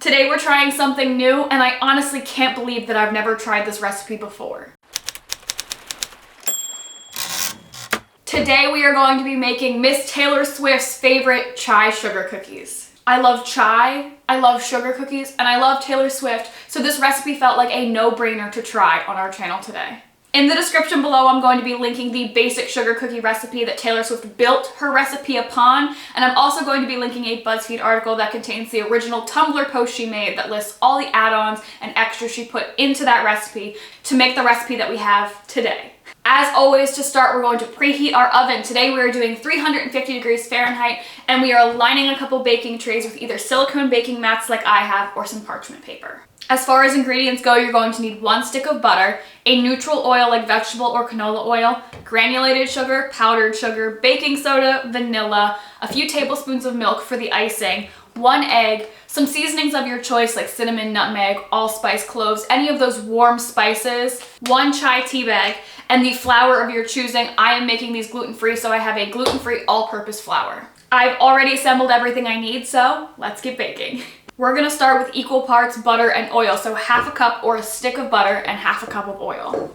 Today we're trying something new, and I honestly can't believe that I've never tried this recipe before. Today we are going to be making Miss Taylor Swift's favorite chai sugar cookies. I love chai, I love sugar cookies, and I love Taylor Swift, so this recipe felt like a no-brainer to try on our channel today. In the description below, I'm going to be linking the basic sugar cookie recipe that Taylor Swift built her recipe upon, and I'm also going to be linking a BuzzFeed article that contains the original Tumblr post she made that lists all the add-ons and extras she put into that recipe to make the recipe that we have today. As always, to start, we're going to preheat our oven. Today we are doing 350 degrees Fahrenheit, and we are lining a couple baking trays with either silicone baking mats like I have or some parchment paper. As far as ingredients go, you're going to need 1 stick of butter, a neutral oil like vegetable or canola oil, granulated sugar, powdered sugar, baking soda, vanilla, a few tablespoons of milk for the icing, 1 egg, some seasonings of your choice like cinnamon, nutmeg, allspice, cloves, any of those warm spices, 1 chai tea bag, and the flour of your choosing. I am making these gluten-free, so I have a gluten-free all-purpose flour. I've already assembled everything I need, so let's get baking. We're gonna start with equal parts butter and oil, so half a cup or a stick of butter and half a cup of oil.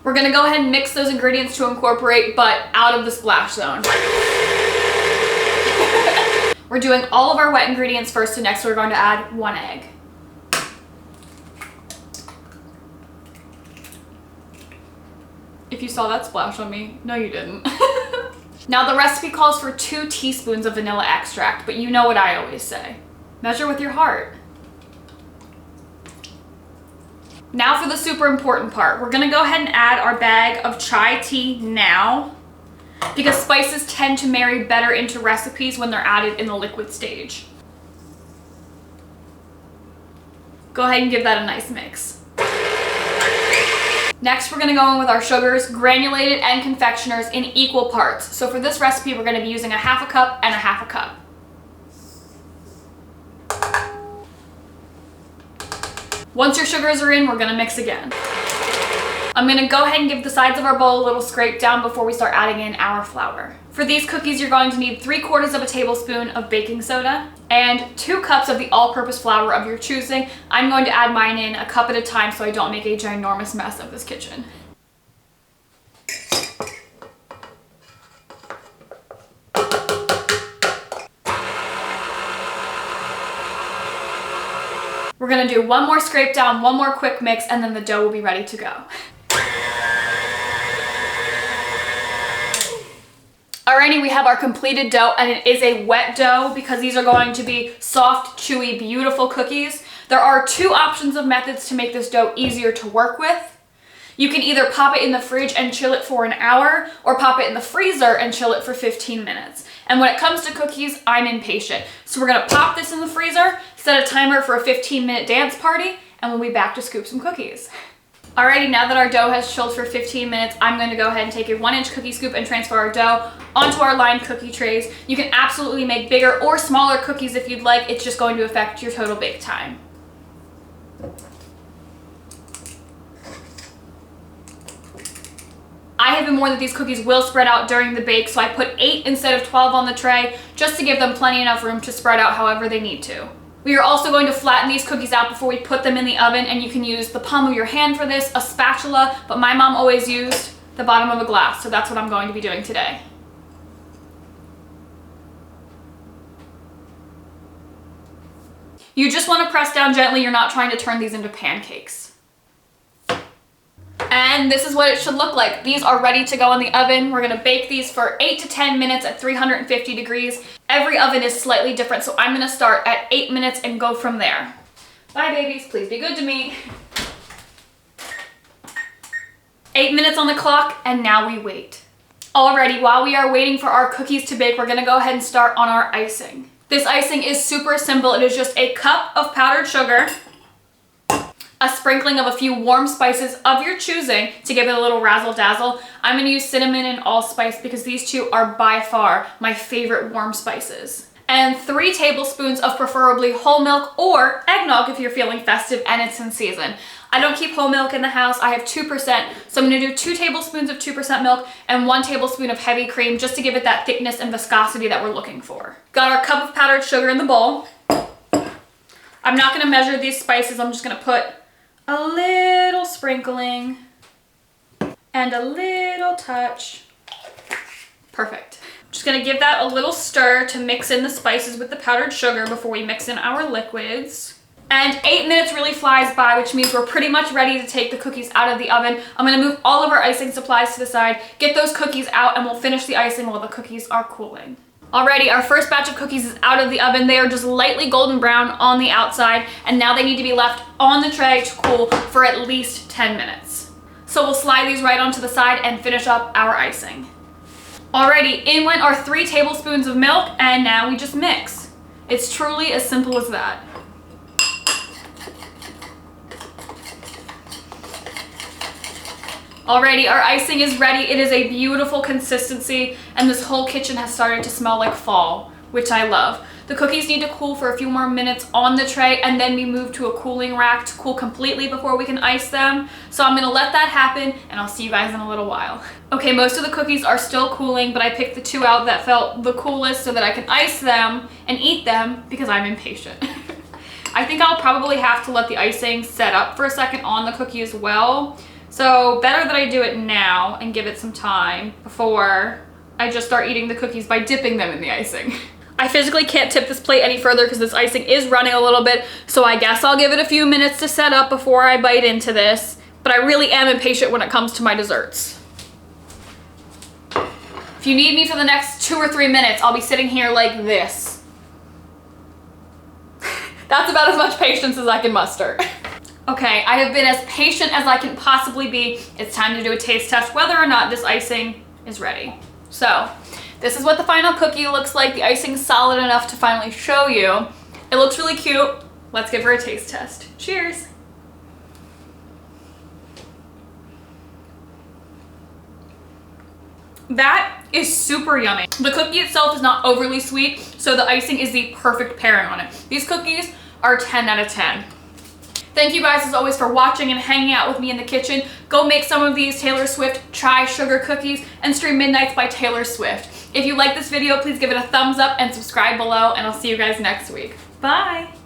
We're gonna go ahead and mix those ingredients to incorporate, but out of the splash zone. We're doing all of our wet ingredients first, so next we're going to add 1 egg. If you saw that splash on me, no you didn't. Now the recipe calls for 2 teaspoons of vanilla extract, but you know what I always say. Measure with your heart. Now for the super important part. We're gonna go ahead and add our bag of chai tea now, because spices tend to marry better into recipes when they're added in the liquid stage. Go ahead and give that a nice mix. Next, we're gonna go in with our sugars, granulated and confectioners, in equal parts. So for this recipe, we're gonna be using a half a cup and a half a cup. Once your sugars are in, we're gonna mix again. I'm gonna go ahead and give the sides of our bowl a little scrape down before we start adding in our flour. For these cookies, you're going to need 3/4 of a tablespoon of baking soda and 2 cups of the all-purpose flour of your choosing. I'm going to add mine in a cup at a time so I don't make a ginormous mess of this kitchen. We're gonna do 1 more scrape down, 1 more quick mix, and then the dough will be ready to go. Alrighty, we have our completed dough, and it is a wet dough because these are going to be soft, chewy, beautiful cookies. There are 2 options of methods to make this dough easier to work with. You can either pop it in the fridge and chill it for an hour, or pop it in the freezer and chill it for 15 minutes. And when it comes to cookies, I'm impatient. So we're gonna pop this in the freezer, set a timer for a 15-minute dance party, and we'll be back to scoop some cookies. Alrighty, now that our dough has chilled for 15 minutes, I'm going to go ahead and take a 1-inch cookie scoop and transfer our dough onto our lined cookie trays. You can absolutely make bigger or smaller cookies if you'd like. It's just going to affect your total bake time. I have been warned that these cookies will spread out during the bake, so I put 8 instead of 12 on the tray just to give them plenty enough room to spread out however they need to. We are also going to flatten these cookies out before we put them in the oven, and you can use the palm of your hand for this, a spatula, but my mom always used the bottom of a glass, so that's what I'm going to be doing today. You just want to press down gently, you're not trying to turn these into pancakes. And this is what it should look like. These are ready to go in the oven. We're gonna bake these for 8 to 10 minutes at 350 degrees. Every oven is slightly different, so I'm gonna start at 8 minutes and go from there. Bye babies, please be good to me. 8 minutes on the clock, and now we wait. Alrighty, while we are waiting for our cookies to bake, we're gonna go ahead and start on our icing. This icing is super simple. It is just a cup of powdered sugar, a sprinkling of a few warm spices of your choosing to give it a little razzle dazzle. I'm gonna use cinnamon and allspice because these 2 are by far my favorite warm spices. And 3 tablespoons of preferably whole milk or eggnog if you're feeling festive and it's in season. I don't keep whole milk in the house. I have 2%. So I'm gonna do 2 tablespoons of 2% milk and 1 tablespoon of heavy cream just to give it that thickness and viscosity that we're looking for. Got our cup of powdered sugar in the bowl. I'm not gonna measure these spices. I'm just gonna put a little sprinkling and a little touch. Perfect. Just gonna give that a little stir to mix in the spices with the powdered sugar before we mix in our liquids. And 8 minutes really flies by, which means we're pretty much ready to take the cookies out of the oven. I'm gonna move all of our icing supplies to the side, get those cookies out, and we'll finish the icing while the cookies are cooling. Alrighty, our first batch of cookies is out of the oven. They are just lightly golden brown on the outside, and now they need to be left on the tray to cool for at least 10 minutes. So we'll slide these right onto the side and finish up our icing. Alrighty, in went our 3 tablespoons of milk, and now we just mix. It's truly as simple as that. Alrighty, our icing is ready. It is a beautiful consistency, and this whole kitchen has started to smell like fall, which I love. The cookies need to cool for a few more minutes on the tray and then be moved to a cooling rack to cool completely before we can ice them. So I'm gonna let that happen, and I'll see you guys in a little while. Okay, most of the cookies are still cooling, but I picked the 2 out that felt the coolest so that I can ice them and eat them because I'm impatient. I think I'll probably have to let the icing set up for a second on the cookie as well. So better that I do it now and give it some time before I just start eating the cookies by dipping them in the icing. I physically can't tip this plate any further because this icing is running a little bit, so I guess I'll give it a few minutes to set up before I bite into this, but I really am impatient when it comes to my desserts. If you need me for the next 2 or 3 minutes, I'll be sitting here like this. That's about as much patience as I can muster. Okay, I have been as patient as I can possibly be. It's time to do a taste test whether or not this icing is ready. So, this is what the final cookie looks like. The icing's solid enough to finally show you. It looks really cute. Let's give her a taste test. Cheers. That is super yummy. The cookie itself is not overly sweet, so the icing is the perfect pairing on it. These cookies are 10 out of 10. Thank you guys as always for watching and hanging out with me in the kitchen. Go make some of these Taylor Swift chai sugar cookies and stream Midnights by Taylor Swift. If you like this video, please give it a thumbs up and subscribe below, and I'll see you guys next week. Bye!